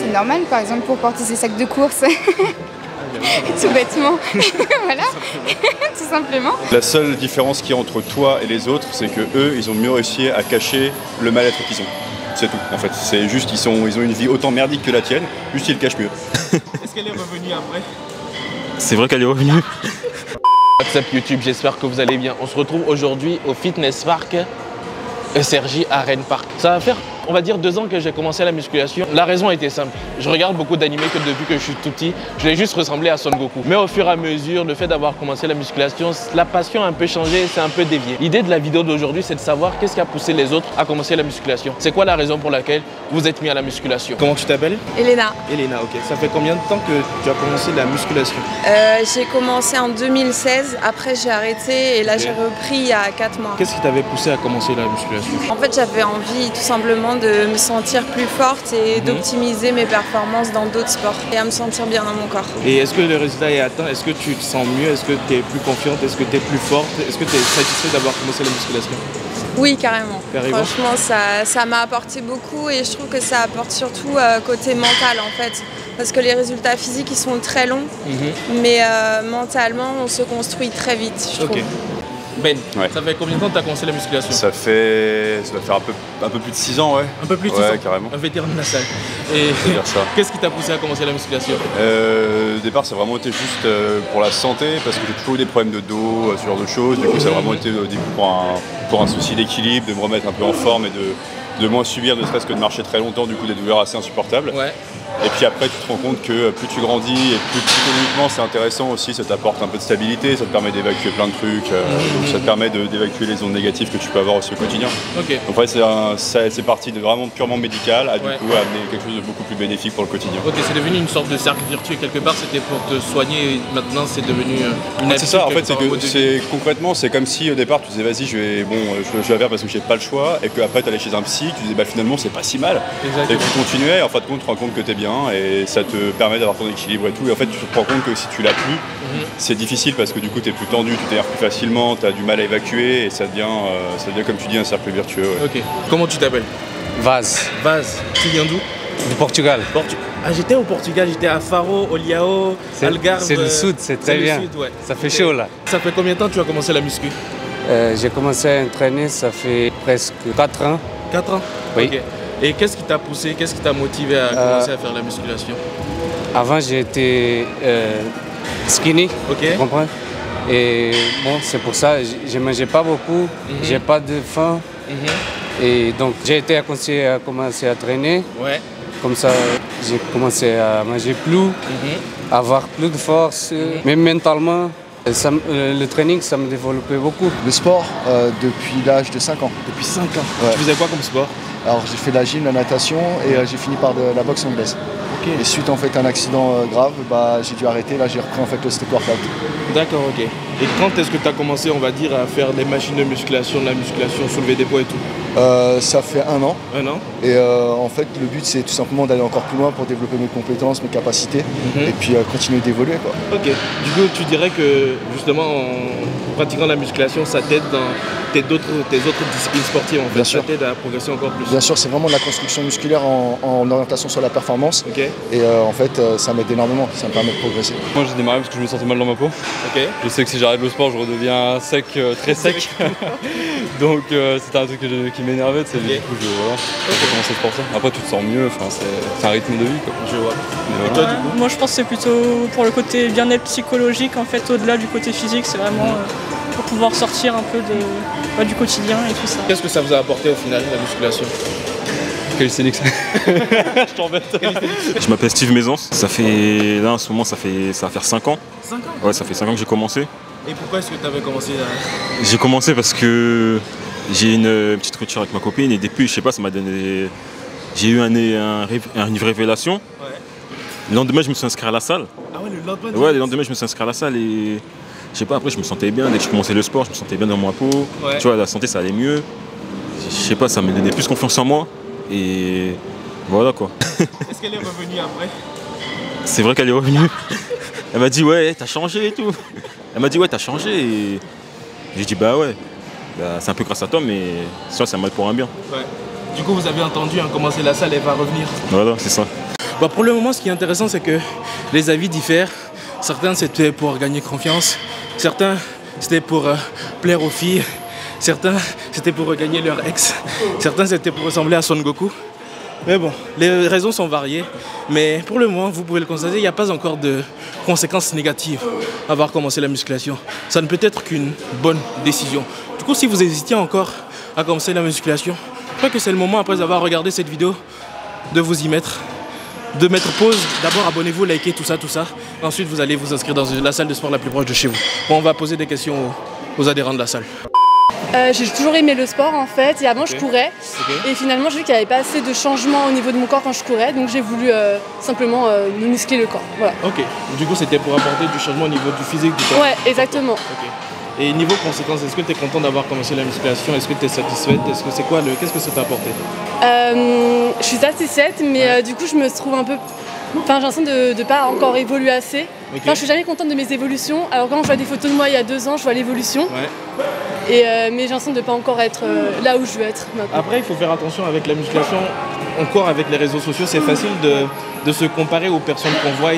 c'est normal, par exemple pour porter ses sacs de course. Tout bêtement. Voilà, tout simplement. La seule différence qu'il y a entre toi et les autres, c'est que eux, ils ont mieux réussi à cacher le mal-être qu'ils ont. C'est tout, en fait. C'est juste qu'ils ont une vie autant merdique que la tienne, juste ils le cachent mieux. Est-ce qu'elle est revenue après? C'est vrai qu'elle est revenue. WhatsApp YouTube, j'espère que vous allez bien. On se retrouve aujourd'hui au Fitness Park ESRJ à Rennes Park. Ça va faire, on va dire, 2 ans que j'ai commencé la musculation. La raison a été simple. Je regarde beaucoup d'animés que depuis que je suis tout petit, je voulais juste ressembler à Son Goku. Mais au fur et à mesure, le fait d'avoir commencé la musculation, la passion a un peu changé, c'est un peu dévié. L'idée de la vidéo d'aujourd'hui, c'est de savoir qu'est-ce qui a poussé les autres à commencer la musculation. C'est quoi la raison pour laquelle vous êtes mis à la musculation? Comment tu t'appelles? Elena. Elena, ok. Ça fait combien de temps que tu as commencé la musculation? J'ai commencé en 2016, après j'ai arrêté et là j'ai repris il y a 4 mois. Qu'est-ce qui t'avait poussé à commencer la musculation? En fait j'avais envie tout simplement de me sentir plus forte et d'optimiser mes performances dans d'autres sports et à me sentir bien dans mon corps. Et est-ce que le résultat est atteint? Est-ce que tu te sens mieux? Est-ce que tu es plus confiante? Est-ce que tu es plus forte? Est-ce que tu es satisfait d'avoir commencé la musculation? Oui, carrément. Carrément. Franchement, ça m'a apporté beaucoup et je trouve que ça apporte surtout côté mental en fait. Parce que les résultats physiques, ils sont très longs, mais mentalement, on se construit très vite, je trouve. Ben, Ouais. ça fait combien de temps que tu as commencé la musculation? Ça va faire un peu plus de 6 ans, ouais. Un peu plus de 6 Ouais, ans. carrément. Un vétéran de la salle. Et Je veux dire ça. qu'est-ce qui t'a poussé à commencer la musculation? Au départ, ça a vraiment été juste pour la santé, parce que j'ai toujours eu des problèmes de dos, ce genre de choses. Du coup, ça a vraiment été au début pour un souci d'équilibre, de me remettre un peu en forme et de moins subir, ne serait-ce que de marcher très longtemps, du coup des douleurs assez insupportables. Ouais. Et puis après, tu te rends compte que plus tu grandis et plus psychologiquement c'est intéressant aussi, ça t'apporte un peu de stabilité, ça te permet d'évacuer plein de trucs, donc ça te permet d'évacuer les ondes négatives que tu peux avoir aussi au quotidien. Ok. Donc ouais, c'est parti de vraiment purement médical à du Ouais. coup amener quelque chose de beaucoup plus bénéfique pour le quotidien. Ok, c'est devenu une sorte de cercle vertueux quelque part, c'était pour te soigner et maintenant c'est devenu une habitude. C'est ça, en fait, quelque c'est part, un mode de vie. concrètement, c'est comme si au départ tu disais vas-y, je vais la faire parce que j'ai pas le choix, et qu'après tu allais chez un psy, tu disais bah finalement c'est pas si mal. Exactement. Et que tu continuais, et en fin de compte, tu te rends compte que t'es bien et ça te permet d'avoir ton équilibre et tout. Et en fait, tu te rends compte que si tu l'as plus, c'est difficile parce que du coup t'es plus tendu, tu t'énerves plus facilement, t'as du mal à évacuer et ça devient comme tu dis un cercle vertueux. Ouais. Ok. Comment tu t'appelles? Vaz, Vaz. Tu viens d'où? du Portugal. Ah, j'étais au Portugal, j'étais à Faro, Olhão, Algarve. C'est le sud, c'est très bien. Le sud, ouais. Ça fait chaud là. Ça fait combien de temps que tu as commencé la muscu? J'ai commencé à entraîner, ça fait presque 4 ans. 4 ans? Oui. Ok. Et qu'est-ce qui t'a poussé, qu'est-ce qui t'a motivé à commencer à faire la musculation? Avant, j'étais skinny, Ok. tu comprends? Et bon, c'est pour ça, je ne mangeais pas beaucoup, j'ai pas de faim. Et donc, j'ai été conseillé à commencer à traîner. Ouais. Comme ça, j'ai commencé à manger plus, avoir plus de force, même mentalement. Le training, ça me développait beaucoup. Le sport depuis l'âge de 5 ans. Depuis 5 ans. Ouais. Tu faisais quoi comme sport? Alors j'ai fait la gym, la natation et j'ai fini par de la boxe anglaise. Ok. Et suite en fait à un accident grave, j'ai dû arrêter. Là j'ai repris en fait le street workout. D'accord, ok. Et quand est-ce que tu as commencé, on va dire, à faire des machines de musculation, de la musculation, soulever des poids et tout? Ça fait 1 an. 1 an? Et en fait le but c'est tout simplement d'aller encore plus loin pour développer mes compétences, mes capacités et puis continuer d'évoluer quoi. Ok. Du coup, tu dirais que justement en pratiquant la musculation, ça t'aide dans tes autres disciplines sportives en fait. Bien sûr. Ça t'aide à progresser encore plus. Bien sûr, c'est vraiment de la construction musculaire en orientation sur la performance. Ok. Et en fait ça m'aide énormément, ça me permet de progresser. Moi j'ai démarré parce que je me sentais mal dans ma peau. Ok. Je sais que si j'arrête le sport, je redeviens sec, très sec. Donc c'était un truc qui m'énervait. Du coup, j'ai commencé pour ça. Après, tu te sens mieux. Enfin, c'est un rythme de vie, quoi. Je vois. Et Et voilà. toi, du coup? Moi je pense que c'est plutôt pour le côté bien-être psychologique en fait, au-delà du côté physique, c'est vraiment pour pouvoir sortir un peu du quotidien et tout ça. Qu'est-ce que ça vous a apporté au final, la musculation? Calisthenics. Je t'embête. Je m'appelle Steve Maisance. Ça fait, là en ce moment, ça va faire 5 ans. 5 ans? Ouais, ça fait 5 ans que j'ai commencé. Et pourquoi est-ce que tu avais commencé à... J'ai commencé parce que j'ai une petite rupture avec ma copine et depuis, je sais pas, ça m'a donné... J'ai eu une révélation. Ouais. Le lendemain, je me suis inscrit à la salle. Ah ouais, le lendemain? Ouais, le lendemain, je me suis inscrit à la salle et... Je sais pas, après, je me sentais bien. Dès que je commençais le sport, je me sentais bien dans ma peau. Ouais. Tu vois, la santé, ça allait mieux. Je sais pas, ça me donnait plus confiance en moi. Et voilà, quoi. Est-ce qu'elle est revenue après? C'est vrai qu'elle est revenue. Elle m'a dit, ouais, t'as changé et tout. Elle m'a dit, ouais, t'as changé. Et j'ai dit, bah ouais. Bah, c'est un peu grâce à toi, mais ça, c'est un mal pour un bien. Ouais. Du coup, vous avez entendu, hein, commencer la salle, elle va revenir. Voilà, c'est ça. Bah, pour le moment, ce qui est intéressant, c'est que les avis diffèrent. Certains, c'était pour gagner confiance. Certains, c'était pour plaire aux filles. Certains, c'était pour regagner leur ex. Certains, c'était pour ressembler à Son Goku. Mais bon, les raisons sont variées. Mais pour le moment, vous pouvez le constater, il n'y a pas encore de conséquences négatives à avoir commencé la musculation. Ça ne peut être qu'une bonne décision. Du coup, si vous hésitiez encore à commencer la musculation, je crois que c'est le moment, après avoir regardé cette vidéo, de vous y mettre. De mettre pause, d'abord abonnez-vous, likez, tout ça. Ensuite, vous allez vous inscrire dans la salle de sport la plus proche de chez vous. Bon, on va poser des questions aux adhérents de la salle. J'ai toujours aimé le sport en fait, et avant je courais. Et finalement j'ai vu qu'il n'y avait pas assez de changements au niveau de mon corps quand je courais, donc j'ai voulu simplement me muscler le corps. Voilà. Ok, du coup c'était pour apporter du changement au niveau du physique du corps. Ouais, exactement. Okay. Et niveau conséquences, est-ce que tu es content d'avoir commencé la musculation? Est-ce que tu es satisfaite? Qu'est-ce que ça t'a apporté? Je suis satisfaite, mais du coup je me trouve un peu... Enfin, j'ai l'impression de ne pas encore évoluer assez. Okay. Enfin, je suis jamais contente de mes évolutions. Alors quand je vois des photos de moi il y a 2 ans, je vois l'évolution. Ouais. Mais j'ai l'impression de ne pas encore être là où je veux être maintenant. Après, il faut faire attention avec la musculation. Encore avec les réseaux sociaux, c'est facile de se comparer aux personnes qu'on voit,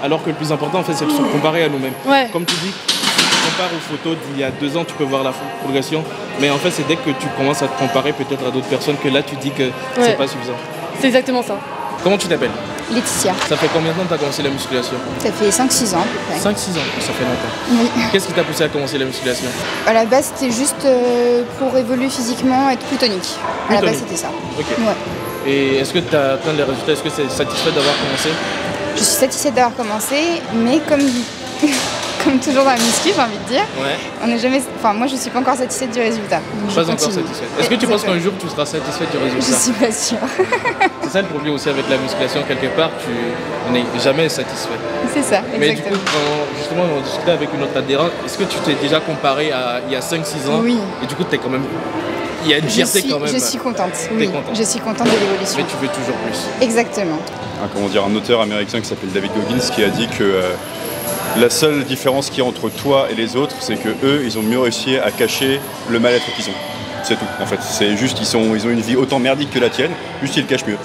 alors que le plus important, en fait, c'est de se comparer à nous-mêmes. Ouais. Comme tu dis, si tu compares aux photos d'il y a 2 ans, tu peux voir la progression. Mais en fait, c'est dès que tu commences à te comparer peut-être à d'autres personnes que là, tu dis que c'est pas suffisant. C'est exactement ça. Comment tu t'appelles? Laetitia. Ça fait combien de temps que tu as commencé la musculation? Ça fait 5-6 ans à peu près. 5-6 ans, ça fait longtemps. Oui. Qu'est-ce qui t'a poussé à commencer la musculation? À la base, c'était juste pour évoluer physiquement, être plus tonique. À la base, c'était ça. Ok. Ouais. Et est-ce que tu as atteint les résultats? Est-ce que tu es satisfait d'avoir commencé? Je suis satisfaite d'avoir commencé, mais comme toujours dans la muscu, j'ai envie de dire, on n'est jamais... Enfin, moi, je ne suis pas encore satisfaite du résultat. Pas encore satisfaite. Est-ce que tu penses qu'un jour, tu seras satisfaite du résultat? Je suis pas sûre. C'est ça le problème aussi avec la musculation, quelque part, on n'est jamais satisfait. C'est ça, exactement. Mais du coup, justement, on discutait avec une autre adhérente, est-ce que tu t'es déjà comparé à il y a 5-6 ans? Oui. Et du coup, tu es quand même... Il y a une fierté quand même. Je suis contente, oui. Je suis contente de l'évolution. Mais tu veux toujours plus. Exactement. Un auteur américain qui s'appelle David Goggins qui a dit que la seule différence qu'il y a entre toi et les autres, c'est que eux, ils ont mieux réussi à cacher le mal-être qu'ils ont. C'est tout, en fait. C'est juste ils ont une vie autant merdique que la tienne, juste ils le cachent mieux.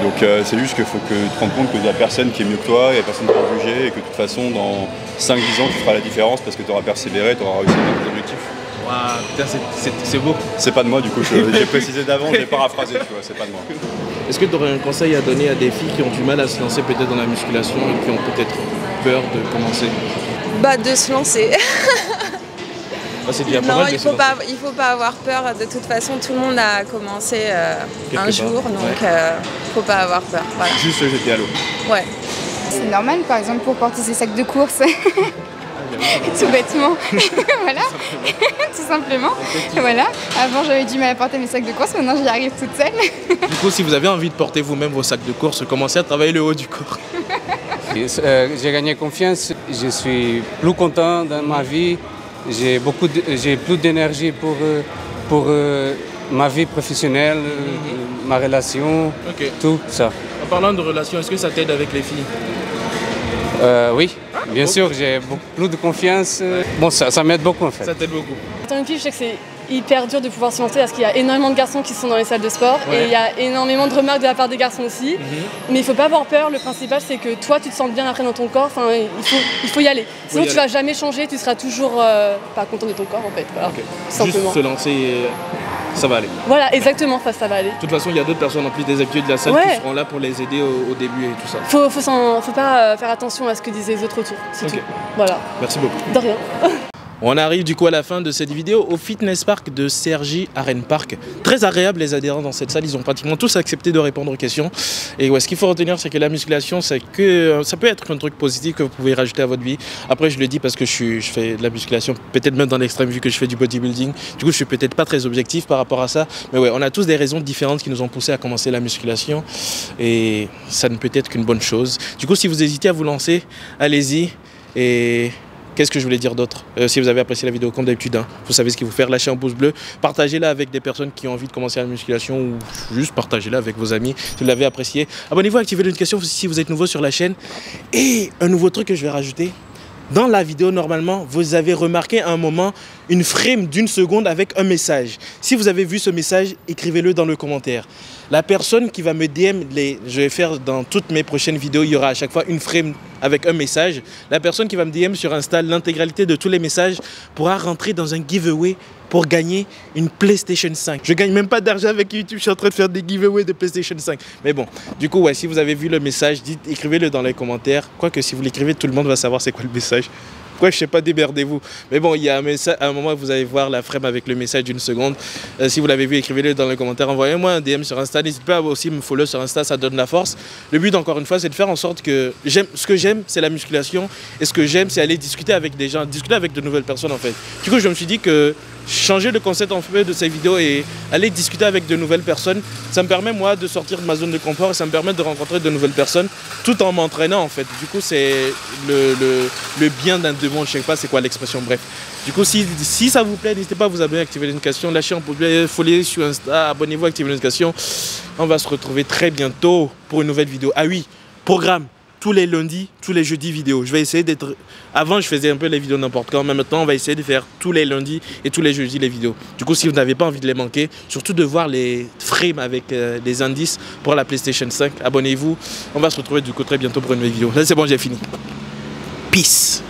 Donc c'est juste qu'il faut que tu te rendes compte qu'il y a personne qui est mieux que toi, il n'y a personne pour juger, et que de toute façon, dans 5-10 ans, tu feras la différence parce que tu auras persévéré, tu auras réussi à tes objectifs. Waouh, putain, c'est beau. C'est pas de moi, du coup, j'ai précisé d'avant, j'ai paraphrasé, tu vois, c'est pas de moi. Est-ce que tu aurais un conseil à donner à des filles qui ont du mal à se lancer peut-être dans la musculation et qui ont peut-être peur de commencer? Bah, de se lancer. C'est déjà non, il faut pas avoir peur. De toute façon, tout le monde a commencé un jour, donc faut pas avoir peur. Voilà. Juste se jeter à l'eau. Ouais. C'est normal, par exemple, pour porter ses sacs de course. Tout bêtement. Voilà. Tout simplement. Voilà. Avant, j'avais du mal à porter mes sacs de course, maintenant j'y arrive toute seule. Du coup, si vous avez envie de porter vous-même vos sacs de course, commencez à travailler le haut du corps. J'ai gagné confiance, je suis plus content dans ma vie, j'ai plus d'énergie pour ma vie professionnelle, ma relation, tout ça. En parlant de relation, est-ce que ça t'aide avec les filles? Oui, bien sûr, j'ai plus de confiance. Bon, ça m'aide beaucoup en fait. Ça t'aide beaucoup. En tant que fille, je sais que c'est hyper dur de pouvoir se lancer parce qu'il y a énormément de garçons qui sont dans les salles de sport et il y a énormément de remarques de la part des garçons aussi. Mais il ne faut pas avoir peur, le principal c'est que toi tu te sens bien après dans ton corps, enfin, il faut y aller. Sinon tu ne vas jamais changer, tu seras toujours pas content de ton corps en fait. Voilà. Simplement. Juste se lancer, ça va aller. Voilà, exactement, ça va aller. De toute façon, il y a d'autres personnes en plus des habitués de la salle qui seront là pour les aider au début et tout ça. Faut pas faire attention à ce que disent les autres autour, c'est tout. Voilà. Merci beaucoup. De rien. On arrive du coup à la fin de cette vidéo au Fitness Park de Cergy Arène Park. Très agréable les adhérents dans cette salle, ils ont pratiquement tous accepté de répondre aux questions. Et ce qu'il faut retenir c'est que la musculation ça peut être un truc positif que vous pouvez rajouter à votre vie. Après je le dis parce que je fais de la musculation, peut-être même dans l'extrême vu que je fais du bodybuilding. Du coup je suis peut-être pas très objectif par rapport à ça. Mais ouais, on a tous des raisons différentes qui nous ont poussé à commencer la musculation. Et ça ne peut être qu'une bonne chose. Du coup si vous hésitez à vous lancer, allez-y. Et qu'est-ce que je voulais dire d'autre? Si vous avez apprécié la vidéo comme d'habitude, vous savez ce qu'il faut faire, lâchez un pouce bleu, partagez-la avec des personnes qui ont envie de commencer la musculation ou juste partagez-la avec vos amis si vous l'avez apprécié. Abonnez-vous, activez la notification si vous êtes nouveau sur la chaîne. Et un nouveau truc que je vais rajouter, dans la vidéo normalement, vous avez remarqué à un moment une frame d'une seconde avec un message. Si vous avez vu ce message, écrivez-le dans le commentaire. La personne qui va me DM, je vais faire dans toutes mes prochaines vidéos, il y aura à chaque fois une frame avec un message. La personne qui va me DM sur Insta, l'intégralité de tous les messages pourra rentrer dans un giveaway pour gagner une PlayStation 5. Je gagne même pas d'argent avec YouTube, je suis en train de faire des giveaways de PlayStation 5. Mais bon, du coup, ouais, si vous avez vu le message, écrivez-le dans les commentaires. Quoique si vous l'écrivez, tout le monde va savoir c'est quoi le message. Pourquoi je sais pas, déberdez-vous. Mais bon, il y a un message, à un moment, vous allez voir la frame avec le message d'une seconde. Si vous l'avez vu, écrivez-le dans les commentaires. Envoyez-moi un DM sur Insta. N'hésitez pas aussi à me follow sur Insta, ça donne la force. Le but, encore une fois, c'est de faire en sorte que... Ce que j'aime, c'est la musculation. Et ce que j'aime, c'est aller discuter avec des gens, discuter avec de nouvelles personnes, en fait. Du coup, je me suis dit que changer le concept en fait de ces vidéos et aller discuter avec de nouvelles personnes, ça me permet moi de sortir de ma zone de confort et ça me permet de rencontrer de nouvelles personnes tout en m'entraînant en fait. Du coup c'est le bien d'un deux mondes, je sais pas c'est quoi l'expression, bref. Du coup si ça vous plaît, n'hésitez pas à vous abonner, activer les notifications, lâchez un pouce, follow sur Insta, abonnez-vous, activez les notifications. On va se retrouver très bientôt pour une nouvelle vidéo. Ah oui, programme. Tous les lundis, tous les jeudis vidéo. Je vais essayer d'être... Avant, je faisais un peu les vidéos n'importe quand, mais maintenant, on va essayer de faire tous les lundis et tous les jeudis les vidéos. Du coup, si vous n'avez pas envie de les manquer, surtout de voir les frames avec les indices pour la PlayStation 5, abonnez-vous. On va se retrouver du coup très bientôt pour une nouvelle vidéo. Là, c'est bon, j'ai fini. Peace.